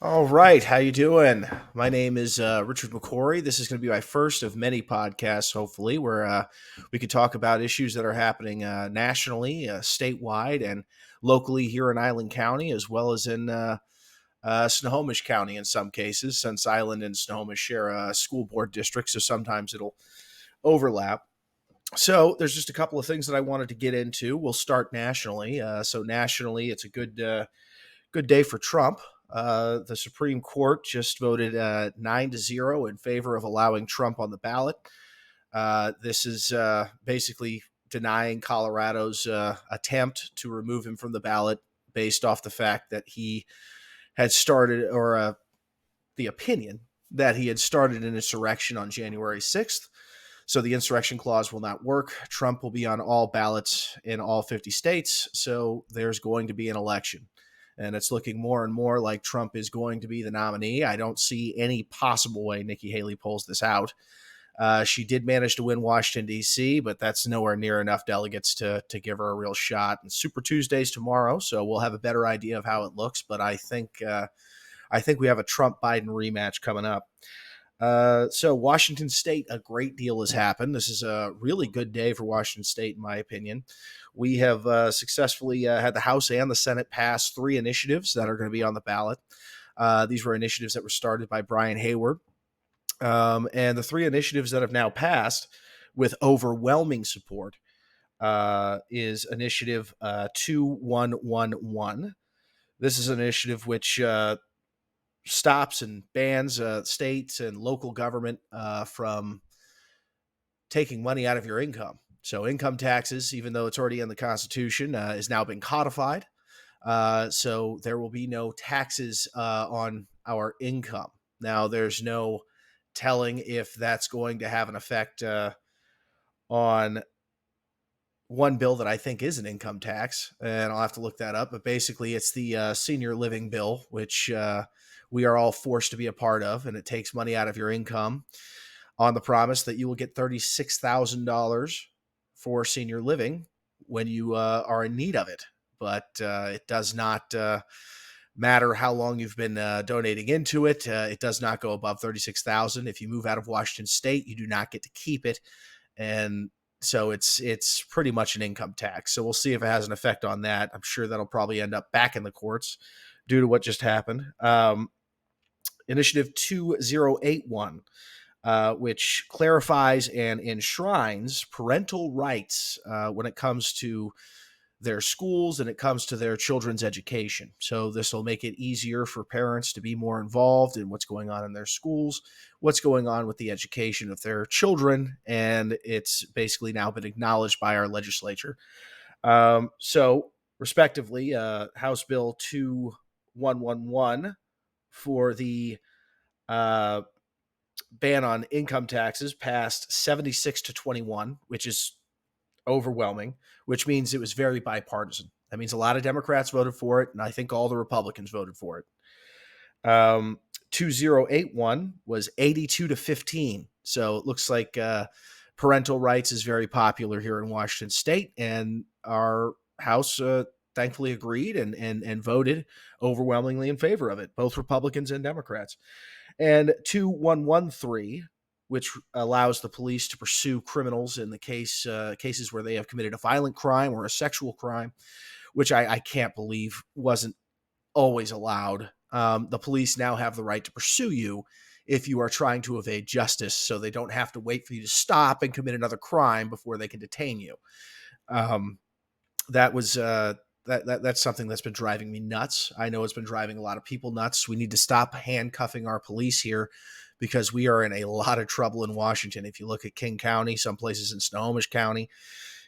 All right, how you doing? My name is Richard MacQuarrie. This is going to be my first of many podcasts, hopefully, where we could talk about issues that are happening nationally, statewide, and locally here in Island County, as well as in Snohomish County in some cases, since Island and Snohomish share a school board district, so sometimes it'll overlap. So there's just a couple of things that I wanted to get into. We'll start nationally. So nationally, it's a good day for Trump. The Supreme Court just voted 9-0 in favor of allowing Trump on the ballot. This is basically denying Colorado's attempt to remove him from the ballot based off the fact that he had started, or the opinion that he had started an insurrection on January 6th. So the insurrection clause will not work. Trump will be on all ballots in all 50 states. So there's going to be an election. And it's looking more and more like Trump is going to be the nominee. I don't see any possible way Nikki Haley pulls this out. She did manage to win Washington, D.C., but that's nowhere near enough delegates to give her a real shot. And Super Tuesday's tomorrow, so we'll have a better idea of how it looks. But I think we have a Trump-Biden rematch coming up. So Washington State, a great deal has happened. This is a really good day for Washington State, in my opinion. We have successfully had the House and the Senate pass three initiatives that are going to be on the ballot. These were initiatives that were started by Brian Hayward. And the three initiatives that have now passed with overwhelming support is Initiative 2111. This is an initiative which stops and bans states and local government from taking money out of your income. So income taxes, even though it's already in the Constitution, is now been codified. So there will be no taxes on our income. Now, there's no telling if that's going to have an effect on one bill that I think is an income tax, and I'll have to look that up. But basically, it's the senior living bill, which we are all forced to be a part of, and it takes money out of your income on the promise that you will get $36,000 for senior living when you are in need of it. But it does not matter how long you've been donating into it. It does not go above 36,000. If you move out of Washington State, you do not get to keep it, and so it's pretty much an income tax. So we'll see if it has an effect on that. I'm sure that'll probably end up back in the courts due to what just happened. Initiative 2081, which clarifies and enshrines parental rights when it comes to their schools and it comes to their children's education. So this will make it easier for parents to be more involved in what's going on in their schools, what's going on with the education of their children, and it's basically now been acknowledged by our legislature. So respectively, House Bill 2111 for the ban on income taxes passed 76-21, which is overwhelming, which means it was very bipartisan. That means a lot of Democrats voted for it, and I think all the Republicans voted for it. 2081 was 82-15. So it looks like parental rights is very popular here in Washington State, and our House thankfully agreed and voted overwhelmingly in favor of it, both Republicans and Democrats. And 2113, which allows the police to pursue criminals in the cases where they have committed a violent crime or a sexual crime, which I can't believe wasn't always allowed. The police now have the right to pursue you if you are trying to evade justice, so they don't have to wait for you to stop and commit another crime before they can detain you. That was that's something that's been driving me nuts. I know it's been driving a lot of people nuts. We need to stop handcuffing our police here because we are in a lot of trouble in Washington. If you look at King County, some places in Snohomish County,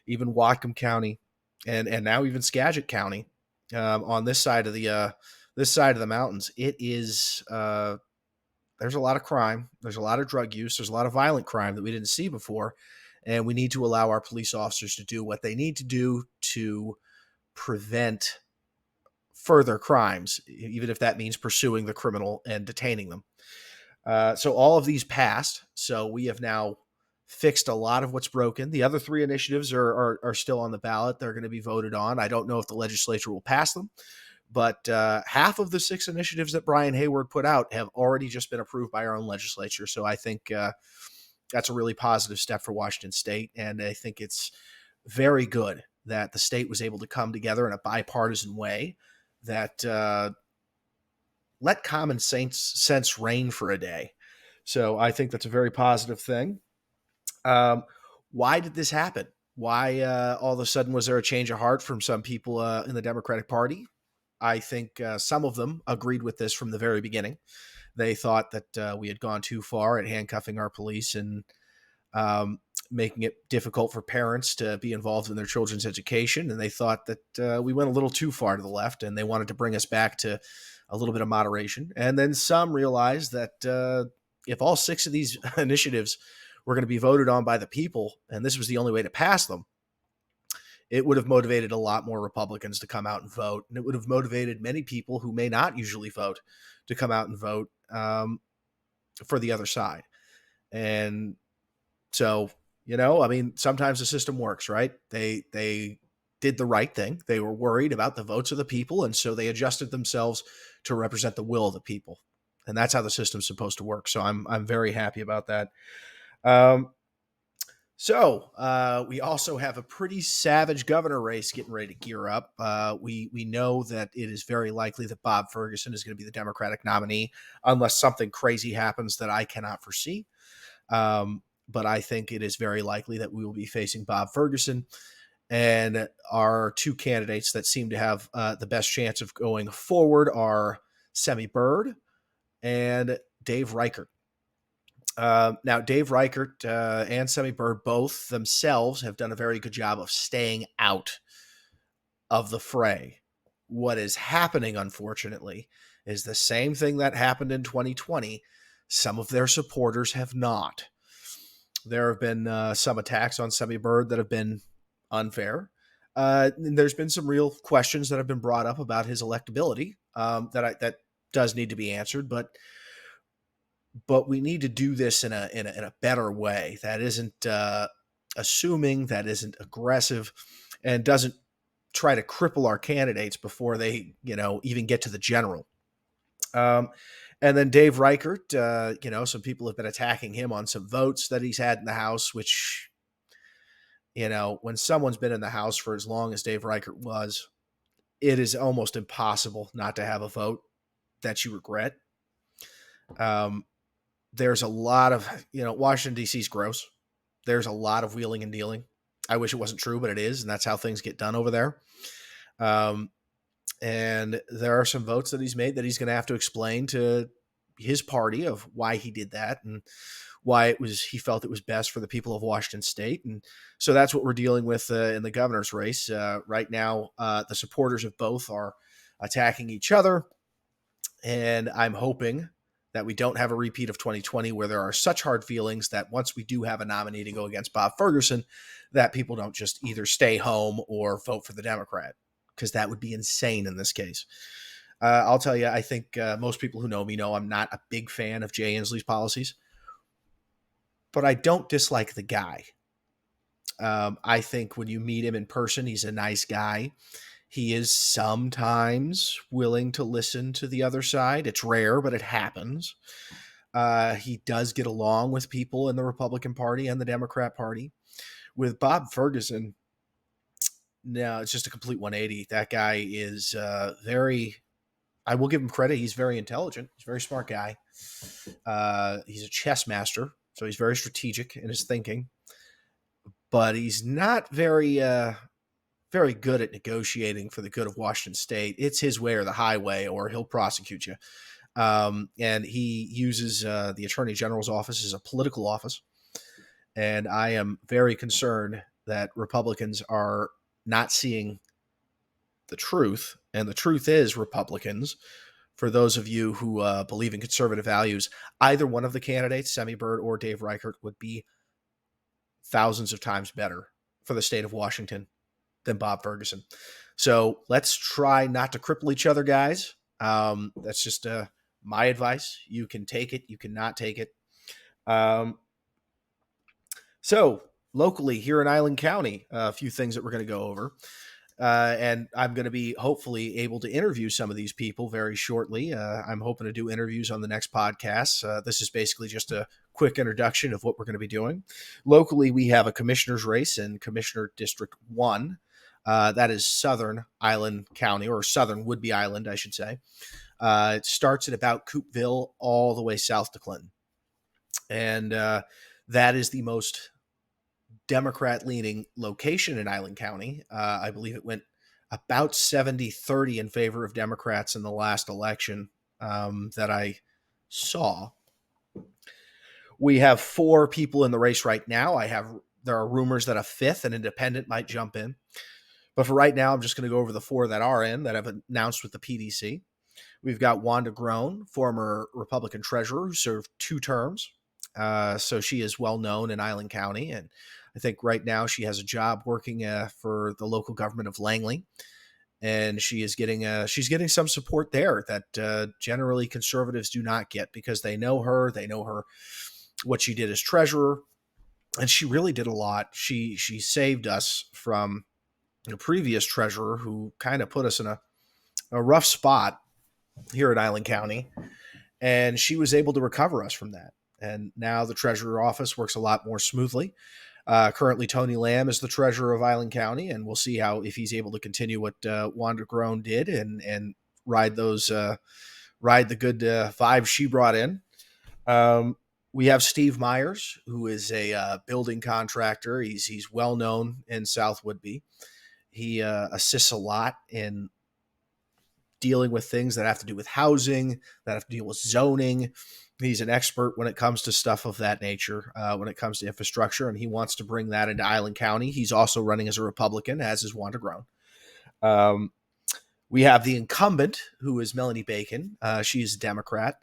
even Whatcom County, and now even Skagit County, on this side of the mountains, it is there's a lot of crime, there's a lot of drug use, there's a lot of violent crime that we didn't see before, and we need to allow our police officers to do what they need to do to prevent further crimes, even if that means pursuing the criminal and detaining them. So all of these passed. So we have now fixed a lot of what's broken. The other three initiatives are still on the ballot. They're going to be voted on. I don't know if the legislature will pass them, But half of the 6 initiatives that Brian Hayward put out have already just been approved by our own legislature. So I think that's a really positive step for Washington State. And I think it's very good that the state was able to come together in a bipartisan way that let common sense reign for a day. So I think that's a very positive thing. Um, why did this happen? Why all of a sudden was there a change of heart from some people in the Democratic Party? I think some of them agreed with this from the very beginning. They thought that we had gone too far at handcuffing our police and making it difficult for parents to be involved in their children's education. And they thought that we went a little too far to the left, and they wanted to bring us back to a little bit of moderation. And then some realized that if all 6 of these initiatives were going to be voted on by the people, and this was the only way to pass them, it would have motivated a lot more Republicans to come out and vote. And it would have motivated many people who may not usually vote to come out and vote for the other side. And so, I mean, sometimes the system works, right? They did the right thing. They were worried about the votes of the people, and so they adjusted themselves to represent the will of the people. And that's how the system's supposed to work. So I'm very happy about that. So we also have a pretty savage governor race getting ready to gear up. We know that it is very likely that Bob Ferguson is going to be the Democratic nominee, unless something crazy happens that I cannot foresee. But I think it is very likely that we will be facing Bob Ferguson. And our 2 candidates that seem to have the best chance of going forward are Semi Bird and Dave Reichert. Now, Dave Reichert and Semi Bird both themselves have done a very good job of staying out of the fray. What is happening, unfortunately, is the same thing that happened in 2020. Some of their supporters have not. There have been some attacks on Semi Bird that have been unfair. And there's been some real questions that have been brought up about his electability that does need to be answered, but we need to do this in a better way that isn't assuming, that isn't aggressive, and doesn't try to cripple our candidates before they even get to the general. And then Dave Reichert, some people have been attacking him on some votes that he's had in the House, which, when someone's been in the House for as long as Dave Reichert was, it is almost impossible not to have a vote that you regret. There's a lot of, Washington, D.C. is gross. There's a lot of wheeling and dealing. I wish it wasn't true, but it is, and that's how things get done over there. And there are some votes that he's made that he's going to have to explain to his party of why he did that and why he felt it was best for the people of Washington State. And so that's what we're dealing with in the governor's race. Right now, the supporters of both are attacking each other. And I'm hoping that we don't have a repeat of 2020 where there are such hard feelings that once we do have a nominee to go against Bob Ferguson, that people don't just either stay home or vote for the Democrat, because that would be insane in this case. I'll tell you, I think most people who know me know I'm not a big fan of Jay Inslee's policies, but I don't dislike the guy. I think when you meet him in person, he's a nice guy. He is sometimes willing to listen to the other side. It's rare, but it happens. He does get along with people in the Republican Party and the Democrat Party. With Bob Ferguson, no, it's just a complete 180. That guy is I will give him credit. He's very intelligent. He's a very smart guy. He's a chess master, so he's very strategic in his thinking. But he's not very good at negotiating for the good of Washington State. It's his way or the highway, or he'll prosecute you. And he uses the Attorney General's office as a political office. And I am very concerned that Republicans are not seeing the truth. And the truth is, Republicans, for those of you who believe in conservative values, either one of the candidates, Semi Bird or Dave Reichert, would be thousands of times better for the state of Washington than Bob Ferguson. So let's try not to cripple each other, guys. That's just my advice. You can take it. You cannot take it. So locally here in Island County, a few things that we're going to go over. And I'm going to be hopefully able to interview some of these people very shortly. I'm hoping to do interviews on the next podcast. This is basically just a quick introduction of what we're going to be doing. Locally, we have a commissioner's race in Commissioner District 1. That is Southern Island County, or Southern Woodby Island, I should say. It starts at about Coopville all the way south to Clinton. And that is the most Democrat-leaning location in Island County. I believe it went about 70-30 in favor of Democrats in the last election that I saw. We have 4 people in the race right now. There are rumors that a 5th, an independent, might jump in. But for right now, I'm just going to go over the 4 that are in, that I've announced with the PDC. We've got Wanda Groen, former Republican treasurer who served 2 terms. So she is well known in Island County, and I think right now she has a job working for the local government of Langley, and she's getting some support there that generally conservatives do not get, because they know her, what she did as treasurer, and she really did a lot. She saved us from a previous treasurer who kind of put us in a rough spot here at Island County, and she was able to recover us from that. And now the treasurer office works a lot more smoothly. Currently, Tony Lamb is the treasurer of Island County, and we'll see if he's able to continue what Wanda Groen did and ride the good vibes she brought in. We have Steve Myers, who is a building contractor. He's well known in South Woodby. He assists a lot in dealing with things that have to do with housing, that have to deal with zoning. He's an expert when it comes to stuff of that nature, when it comes to infrastructure, and he wants to bring that into Island County. He's also running as a Republican, as is Wanda Groen. We have the incumbent, who is Melanie Bacon. She's a Democrat.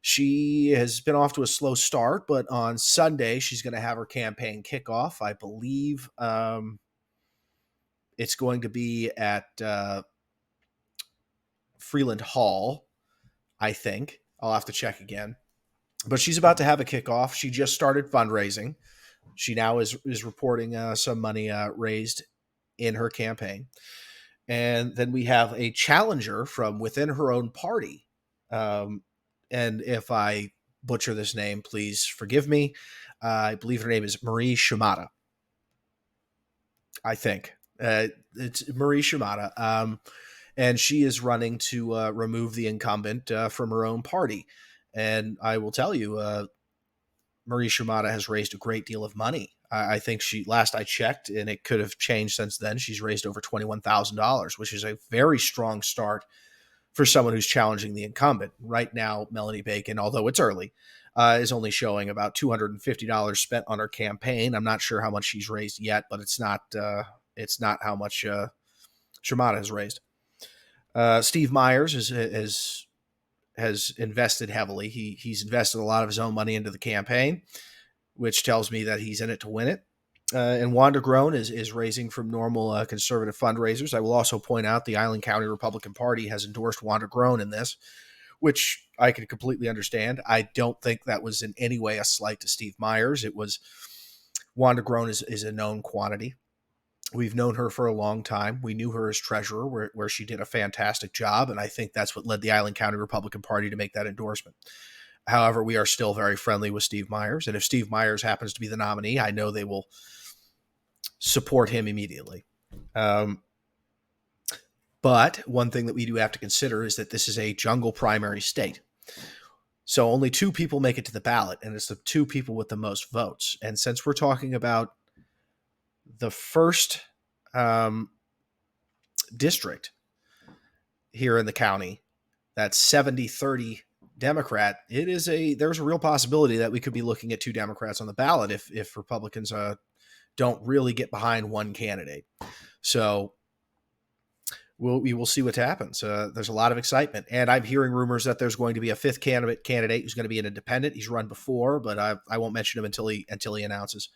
She has been off to a slow start, but on Sunday, she's going to have her campaign kickoff. I believe it's going to be at Freeland Hall, I think. I'll have to check again. But she's about to have a kickoff. She just started fundraising. She now is reporting some money raised in her campaign. And then we have a challenger from within her own party. And if I butcher this name, please forgive me. I believe her name is Marie Shimada. I think. It's Marie Shimada. And she is running to remove the incumbent from her own party. And I will tell you, Marie Shimada has raised a great deal of money. I think last I checked, and it could have changed since then, she's raised over $21,000, which is a very strong start for someone who's challenging the incumbent. Right now, Melanie Bacon, although it's early, is only showing about $250 spent on her campaign. I'm not sure how much she's raised yet, but it's not how much Shimada has raised. Steve Myers has invested heavily. He's invested a lot of his own money into the campaign, which tells me that he's in it to win it. And Wanda Groen is raising from normal conservative fundraisers. I will also point out the Island County Republican Party has endorsed Wanda Groen in this, which I can completely understand. I don't think that was in any way a slight to Steve Myers. It was Wanda Groen is a known quantity. We've known her for a long time. We knew her as treasurer, where she did a fantastic job, and I think that's what led the Island County Republican Party to make that endorsement. However, we are still very friendly with Steve Myers, and if Steve Myers happens to be the nominee, I know they will support him immediately. But one thing that we do have to consider is that this is a jungle primary state. So only 2 people make it to the ballot, and it's the 2 people with the most votes. And since we're talking about the first district here in the county, that's 70-30 Democrat, there's a real possibility that we could be looking at 2 Democrats on the ballot if Republicans don't really get behind one candidate. So we will see what happens. There's a lot of excitement, and I'm hearing rumors that there's going to be a 5th candidate who's going to be an independent. He's run before, but I won't mention him until he announces.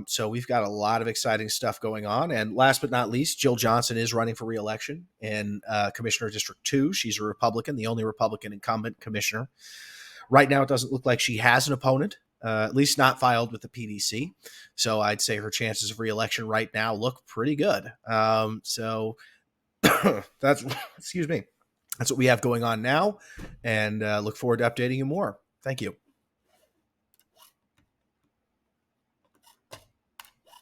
So we've got a lot of exciting stuff going on. And last but not least, Jill Johnson is running for re-election in Commissioner District 2. She's a Republican, the only Republican incumbent commissioner. Right now, it doesn't look like she has an opponent. at least not filed with the PDC. So I'd say her chances of reelection right now look pretty good. So that's, excuse me, that's what we have going on now, and look forward to updating you more. Thank you.